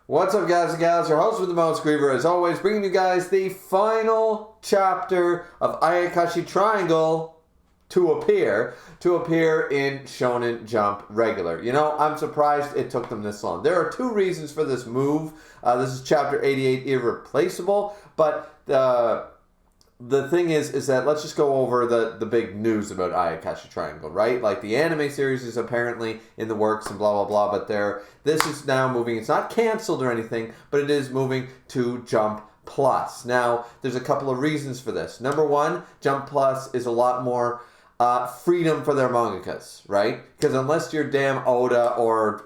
What's up, guys and gals? Your host with the most, Griever, as always, bringing you guys the final chapter of Ayakashi Triangle to appear in Shonen Jump regular. You know, I'm surprised it took them this long. There are two reasons for this move. This is chapter 88, Irreplaceable, but the thing is that let's just go over the big news about Ayakashi Triangle, right? Like, the anime series is apparently in the works and blah, blah, blah, but this is now moving. It's not canceled or anything, but it is moving to Jump Plus. Now, there's a couple of reasons for this. Number one, Jump Plus is a lot more freedom for their mangakas, right? Because unless you're damn Oda or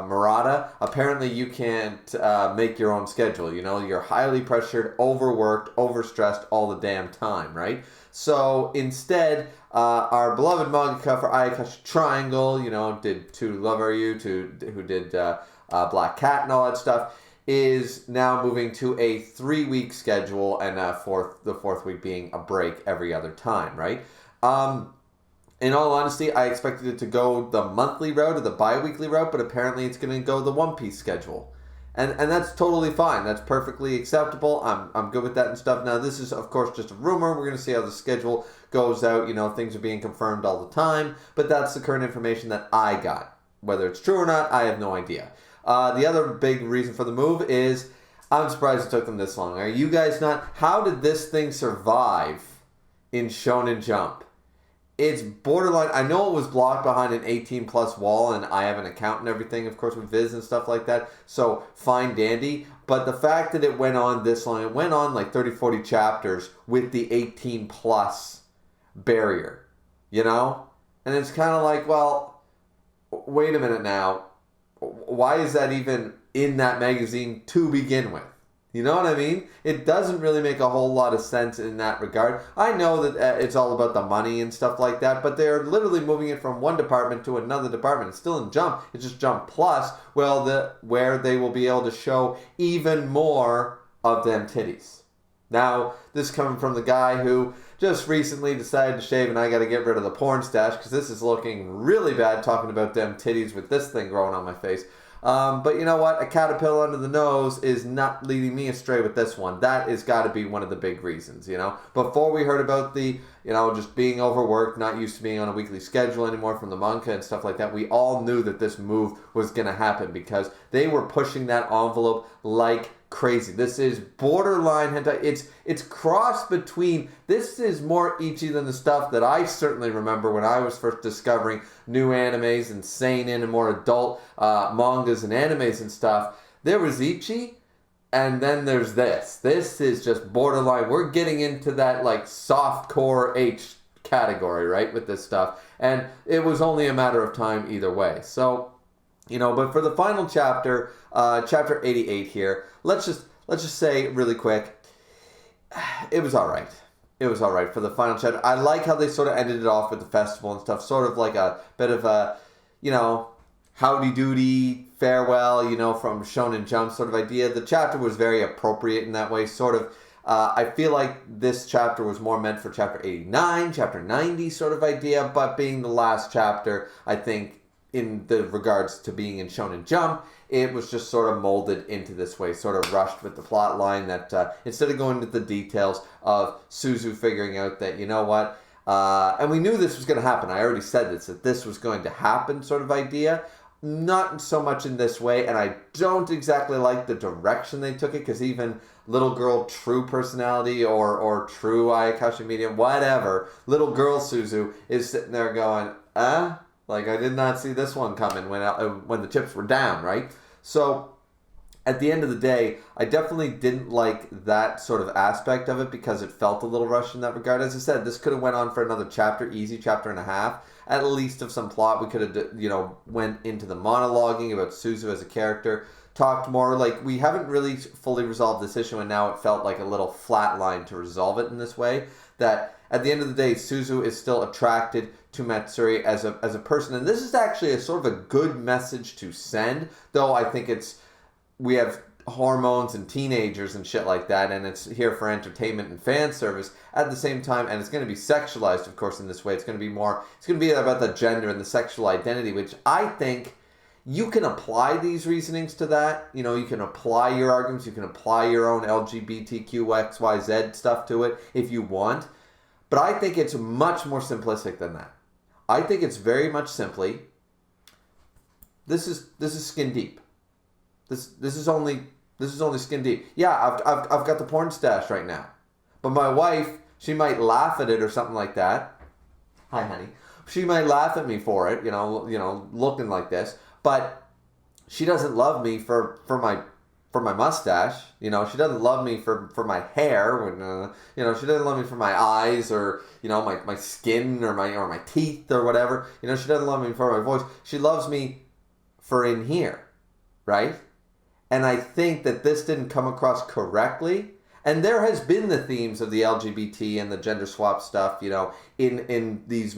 Murata, apparently you can't make your own schedule. You know, you're highly pressured, overworked, overstressed all the damn time, right? So instead, our beloved mangaka for Ayakashi Triangle, you know, did To Love Are You, who did Black Cat and all that stuff, is now moving to a 3-week schedule, and the fourth week being a break every other time, right? In all honesty, I expected it to go the monthly route or the bi-weekly route, but apparently it's going to go the One Piece schedule. And that's totally fine. That's perfectly acceptable. I'm good with that and stuff. Now, this is, of course, just a rumor. We're going to see how the schedule goes out. You know, things are being confirmed all the time, but that's the current information that I got. Whether it's true or not, I have no idea. The other big reason for the move is I'm surprised it took them this long. Are you guys not? How did this thing survive in Shonen Jump? It's borderline. I know it was blocked behind an 18-plus wall, and I have an account and everything, of course, with Viz and stuff like that, so fine dandy. But the fact that it went on this long, it went on like 30, 40 chapters with the 18-plus barrier, you know? And it's kind of like, well, wait a minute now. Why is that even in that magazine to begin with? You know what I mean? It doesn't really make a whole lot of sense in that regard. I know that it's all about the money and stuff like that, but they're literally moving it from one department to another department. It's still in Jump. It's just Jump Plus, where they will be able to show even more of them titties. Now, this is coming from the guy who just recently decided to shave, and I got to get rid of the porn stash because this is looking really bad talking about them titties with this thing growing on my face. But you know what? A caterpillar under the nose is not leading me astray with this one. That has got to be one of the big reasons, you know? Before we heard about the, you know, just being overworked, not used to being on a weekly schedule anymore from the manga and stuff like that, we all knew that this move was going to happen because they were pushing that envelope like crazy. This is borderline hentai. It's crossed between, this is more ecchi than the stuff that I certainly remember when I was first discovering new animes and seinen and more adult mangas and animes and stuff. There was ecchi, and then there's this. This is just borderline. We're getting into that like softcore H category, right, with this stuff. And it was only a matter of time either way. So, you know, but for the final chapter, chapter 88 here, let's just say really quick, it was all right. It was all right for the final chapter. I like how they sort of ended it off with the festival and stuff, sort of like a bit of a, you know, howdy doody farewell, you know, from Shonen Jump sort of idea. The chapter was very appropriate in that way, sort of. I feel like this chapter was more meant for chapter 89, chapter 90 sort of idea, but being the last chapter, I think, in the regards to being in Shonen Jump, it was just sort of molded into this way, sort of rushed with the plot line that instead of going into the details of Suzu figuring out that, you know what, and we knew this was going to happen. I already said this, that this was going to happen sort of idea. Not so much in this way, and I don't exactly like the direction they took it, because even little girl true personality or true Ayakashi medium, whatever, little girl Suzu is sitting there going, like, I did not see this one coming when the chips were down, right? So, at the end of the day, I definitely didn't like that sort of aspect of it because it felt a little rushed in that regard. As I said, this could have went on for another chapter, easy chapter and a half, at least of some plot. We could have, you know, went into the monologuing about Suzu as a character, talked more, like, we haven't really fully resolved this issue, and now it felt like a little flat line to resolve it in this way, that at the end of the day, Suzu is still attracted to Matsuri as a person. And this is actually a sort of a good message to send, though I think we have hormones and teenagers and shit like that, and it's here for entertainment and fan service at the same time, and it's going to be sexualized, of course, in this way. It's going to be about the gender and the sexual identity, which I think You can apply these reasonings to that. You know, you can apply your arguments. You can apply your own LGBTQ XYZ stuff to it if you want. But I think it's much more simplistic than that. I think it's very much simply, this is skin deep. This is only skin deep. Yeah, I've got the porn stash right now, but my wife, she might laugh at it or something like that. Hi, honey. She might laugh at me for it, you know, looking like this, but she doesn't love me for my mustache. You know, she doesn't love me for my hair. You know, she doesn't love me for my eyes or, you know, my skin or my teeth or whatever. You know, she doesn't love me for my voice. She loves me for in here, right? And I think that this didn't come across correctly. And there has been the themes of the LGBT and the gender swap stuff, you know, in these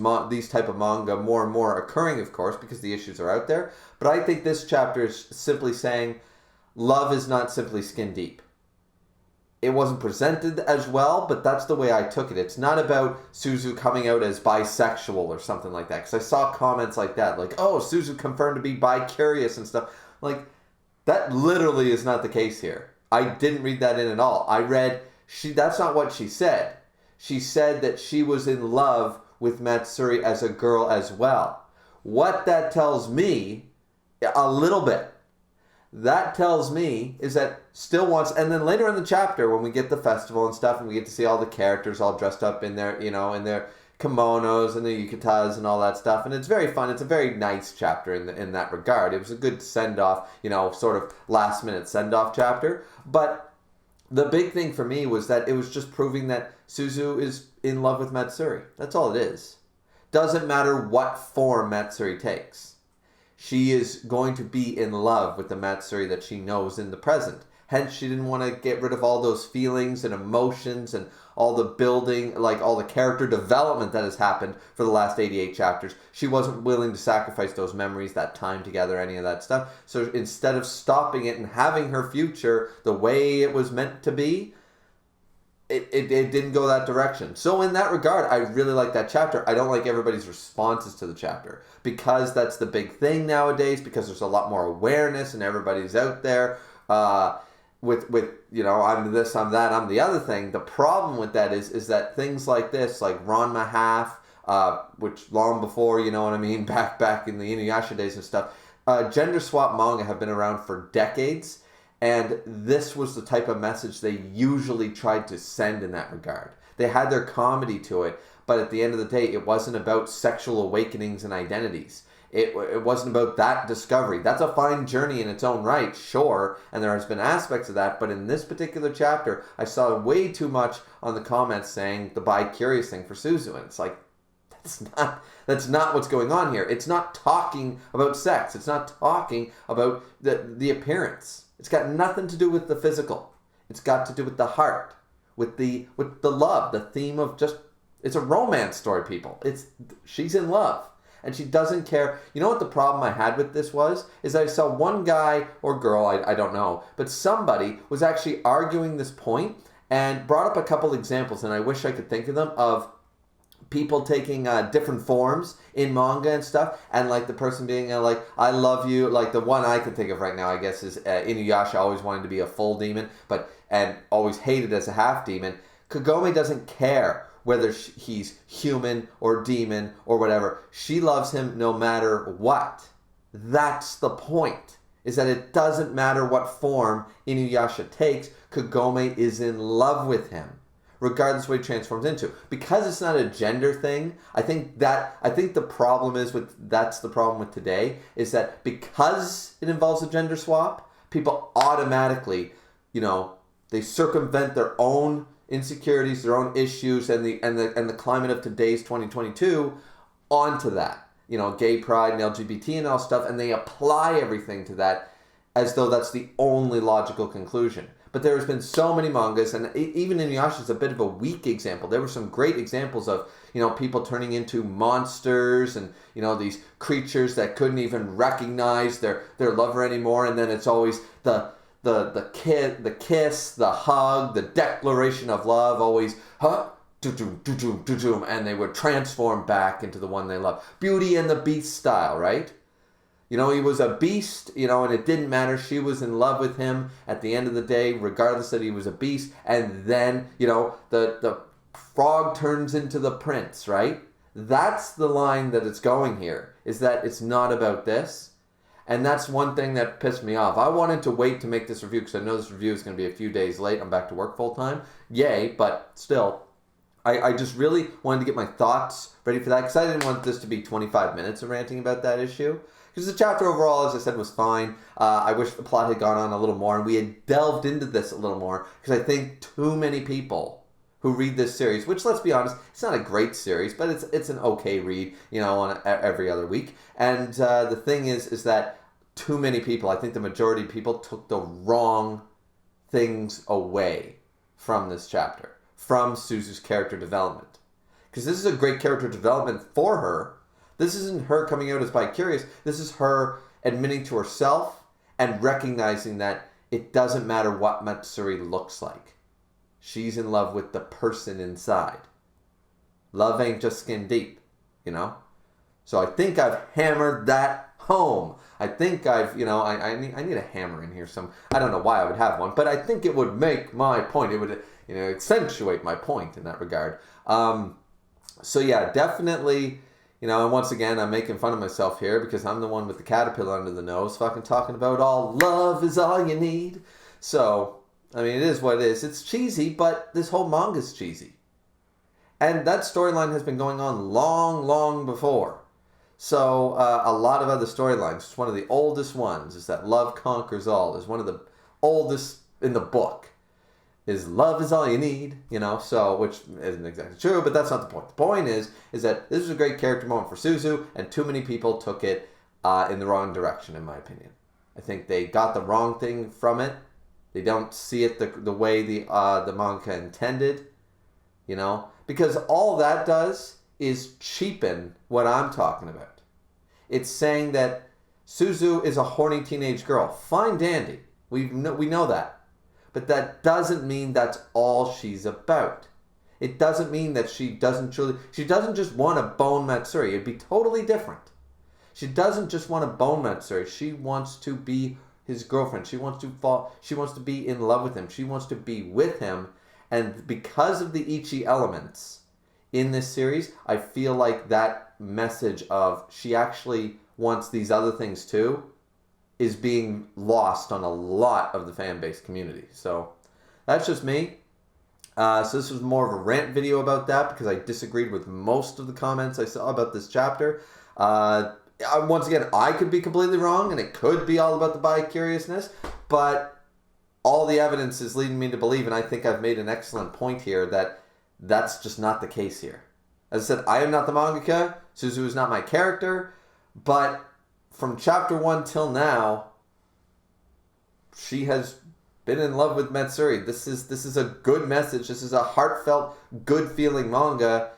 type of manga more and more occurring, of course, because the issues are out there. But I think this chapter is simply saying love is not simply skin deep. It wasn't presented as well, but that's the way I took it. It's not about Suzu coming out as bisexual or something like that. Because I saw comments like that, like, oh, Suzu confirmed to be bi-curious and stuff. Like, that literally is not the case here. I didn't read that in at all. I read, that's not what she said. She said that she was in love with Matsuri as a girl as well. What that tells me, a little bit, that tells me is that still wants, and then later in the chapter when we get the festival and stuff and we get to see all the characters all dressed up in their, you know, in their kimonos and the yukatas and all that stuff, and it's very fun. It's a very nice chapter in that regard. It was a good send-off, you know, sort of last-minute send-off chapter, but the big thing for me was that it was just proving that Suzu is in love with Matsuri. That's all it is. Doesn't matter what form Matsuri takes. She is going to be in love with the Matsuri that she knows in the present. Hence, she didn't want to get rid of all those feelings and emotions and all the building, like all the character development that has happened for the last 88 chapters. She wasn't willing to sacrifice those memories, that time together, any of that stuff. So instead of stopping it and having her future the way it was meant to be, it didn't go that direction. So in that regard, I really like that chapter. I don't like everybody's responses to the chapter because that's the big thing nowadays, because there's a lot more awareness and everybody's out there with you know, I'm this, I'm that, I'm the other thing. The problem with that is that things like this, like Ranma Half, which long before, you know what I mean, back in the Inuyasha days and stuff, gender swap manga have been around for decades. And this was the type of message they usually tried to send in that regard. They had their comedy to it, but at the end of the day, it wasn't about sexual awakenings and identities. It wasn't about that discovery. That's a fine journey in its own right, sure, and there has been aspects of that, but in this particular chapter, I saw way too much on the comments saying the bi-curious thing for Suzu, and it's like, that's not what's going on here. It's not talking about sex. It's not talking about the appearance. It's got nothing to do with the physical. It's got to do with the heart, with the love, the theme of just, it's a romance story, people. She's in love and she doesn't care. You know what the problem I had with this was? Is I saw one guy or girl, I don't know, but somebody was actually arguing this point and brought up a couple examples, and I wish I could think of them, of people taking different forms in manga and stuff, and like the person being like, I love you, like the one I can think of right now, I guess, is Inuyasha always wanted to be a full demon, and always hated as a half demon. Kagome doesn't care whether he's human or demon or whatever. She loves him no matter what. That's the point, is that it doesn't matter what form Inuyasha takes, Kagome is in love with him, regardless of what he transforms into. Because it's not a gender thing, I think the problem is that's the problem with today, is that because it involves a gender swap, people automatically, you know, they circumvent their own insecurities, their own issues, and the climate of today's 2022 onto that. You know, gay pride and LGBT and all stuff, and they apply everything to that as though that's the only logical conclusion. But there's been so many mangas, and even Inuyasha is a bit of a weak example. There were some great examples of, you know, people turning into monsters and, you know, these creatures that couldn't even recognize their lover anymore, and then it's always the kiss, the hug, the declaration of love, always, huh? And they would transform back into the one they love. Beauty and the Beast style, right? You know, he was a beast, you know, and it didn't matter. She was in love with him at the end of the day, regardless that he was a beast. And then, you know, the frog turns into the prince, right? That's the line that it's going here, is that it's not about this. And that's one thing that pissed me off. I wanted to wait to make this review because I know this review is going to be a few days late. I'm back to work full time. Yay, but still, I just really wanted to get my thoughts ready for that because I didn't want this to be 25 minutes of ranting about that issue. Because the chapter overall, as I said, was fine. I wish the plot had gone on a little more and we had delved into this a little more because I think too many people who read this series, which, let's be honest, it's not a great series, but it's an okay read, you know, on every other week. And the thing is that too many people, I think the majority of people, took the wrong things away from this chapter, from Suzu's character development. Because this is a great character development for her. This isn't her coming out as bi-curious. This is her admitting to herself and recognizing that it doesn't matter what Matsuri looks like. She's in love with the person inside. Love ain't just skin deep, you know? So I think I've hammered that home. I think I've, you know, I need a hammer in here. I don't know why I would have one, but I think it would make my point. It would, you know, accentuate my point in that regard. So yeah, definitely, you know, and once again, I'm making fun of myself here because I'm the one with the caterpillar under the nose fucking talking about all love is all you need. So, I mean, it is what it is. It's cheesy, but this whole manga's cheesy. And that storyline has been going on long, long before. So, a lot of other storylines. It's one of the oldest ones is that love conquers all. Is one of the oldest in the book. Is love is all you need, you know, so, which isn't exactly true, but that's not the point. The point is that this was a great character moment for Suzu, and too many people took it in the wrong direction, in my opinion. I think they got the wrong thing from it. They don't see it the way the manga intended, you know, because all that does is cheapen what I'm talking about. It's saying that Suzu is a horny teenage girl. Fine dandy. We know that. But that doesn't mean that's all she's about. It doesn't mean that she doesn't just want to bone Matsuri. It'd be totally different. She doesn't just want to bone Matsuri. She wants to be his girlfriend. She wants to be in love with him. She wants to be with him. And because of the Ichi elements in this series, I feel like that message of she actually wants these other things too is being lost on a lot of the fan base community. So that's just me. So this was more of a rant video about that because I disagreed with most of the comments I saw about this chapter. Once again, I could be completely wrong and it could be all about the bi-curiousness, but all the evidence is leading me to believe, and I think I've made an excellent point here, that that's just not the case here. As I said, I am not the mangaka. Suzu is not my character, but from chapter 1 till now, she has been in love with Matsuri. This is a good message. This is a heartfelt, good-feeling manga.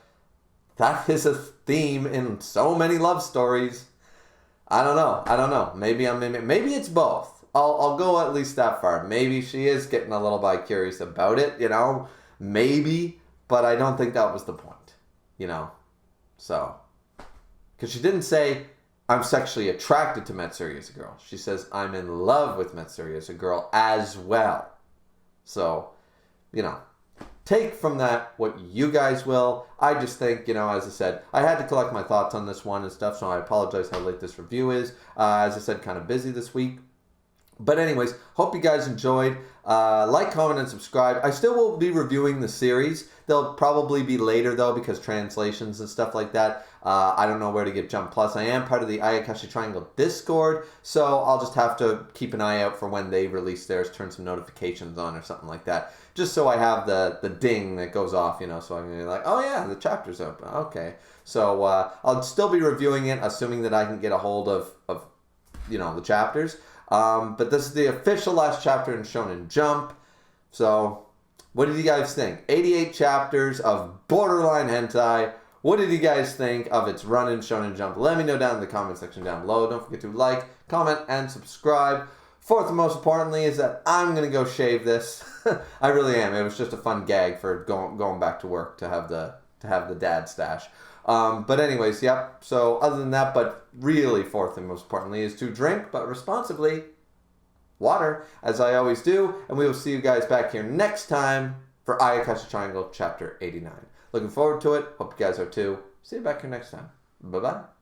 That is a theme in so many love stories. I don't know. Maybe it's both. I'll go at least that far. Maybe she is getting a little bi-curious about it, you know. Maybe, but I don't think that was the point, you know. So, because she didn't say, I'm sexually attracted to Matsuri as a girl. She says, I'm in love with Matsuri as a girl as well. So, you know, take from that what you guys will. I just think, you know, as I said, I had to collect my thoughts on this one and stuff, so I apologize how late this review is. As I said, kind of busy this week. But anyways, hope you guys enjoyed. Like, comment, and subscribe. I still will be reviewing the series. They'll probably be later, though, because translations and stuff like that. I don't know where to get Jump Plus. I am part of the Ayakashi Triangle Discord, so I'll just have to keep an eye out for when they release theirs, turn some notifications on or something like that, just so I have the ding that goes off, you know, so I'm going to be like, oh yeah, the chapter's open. Okay. So I'll still be reviewing it, assuming that I can get a hold of you know, the chapters. But this is the official last chapter in Shonen Jump. So, what did you guys think? 88 chapters of borderline hentai. What did you guys think of its run in Shonen Jump? Let me know down in the comment section down below. Don't forget to like, comment, and subscribe. Fourth and most importantly is that I'm going to go shave this. I really am. It was just a fun gag for going back to work to have the dad stash. But anyways, yep. So other than that, but really fourth and most importantly is to drink, but responsibly, water, as I always do. And we will see you guys back here next time for Ayakashi Triangle Chapter 89. Looking forward to it. Hope you guys are too. See you back here next time. Bye-bye.